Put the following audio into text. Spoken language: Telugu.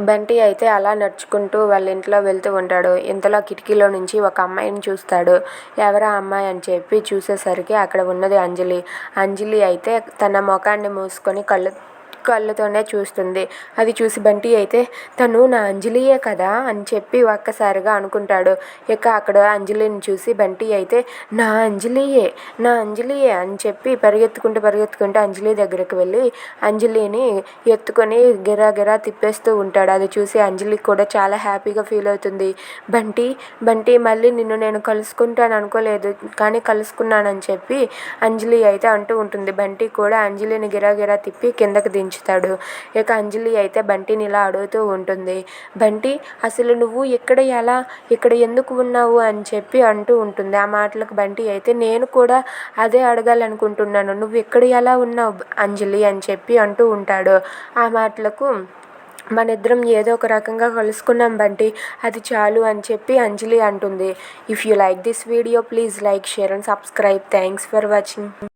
బంటి అయితే అలా నడుచుకుంటూ వాళ్ళ ఇంట్లో వెళ్తూ ఉంటాడు. ఇంతలో కిటికీలో నుంచి ఒక అమ్మాయిని చూస్తాడు. ఎవరా అమ్మాయి అని చెప్పి చూసేసరికి అక్కడ ఉన్నది అంజలి. అంజలి అయితే తన మొఖాన్ని మూసుకొని కళ్ళతోనే చూస్తుంది. అది చూసి బంటి అయితే తను నా అంజలియే కదా అని చెప్పి ఒక్కసారిగా అనుకుంటాడు. ఇక అక్కడ అంజలిని చూసి బంటి అయితే నా అంజలియే నా అంజలియే అని చెప్పి పరిగెత్తుకుంటూ అంజలి దగ్గరికి వెళ్ళి అంజలిని ఎత్తుకొని గిరా తిప్పేస్తూ ఉంటాడు. అది చూసి అంజలికి కూడా చాలా హ్యాపీగా ఫీల్ అవుతుంది. బంటి మళ్ళీ నిన్ను నేను కలుసుకుంటాను అనుకోలేదు, కానీ కలుసుకున్నానని చెప్పి అంజలి అయితే అంటూ ఉంటుంది. బంటి కూడా అంజలిని గిరా తిప్పి కిందకి దించుతాడు. ఇక అంజలి అయితే బంటిని ఇలా అడుగుతూ ఉంటుంది. బంటి, అసలు నువ్వు ఇక్కడ ఎందుకు ఉన్నావు అని చెప్పి అంటూ ఉంటుంది. ఆ మాటలకు బంటి అయితే నేను కూడా అదే అడగాలనుకుంటున్నాను, నువ్వు ఇక్కడ ఎలా ఉన్నావు అంజలి అని చెప్పి అంటూ ఉంటాడు. ఆ మాటలకు మనిద్దరం ఏదో ఒక రకంగా కలుసుకున్నాం బంటి, అది చాలు అని చెప్పి అంజలి అంటుంది. If you like this video please like, share and subscribe. Thanks for watching.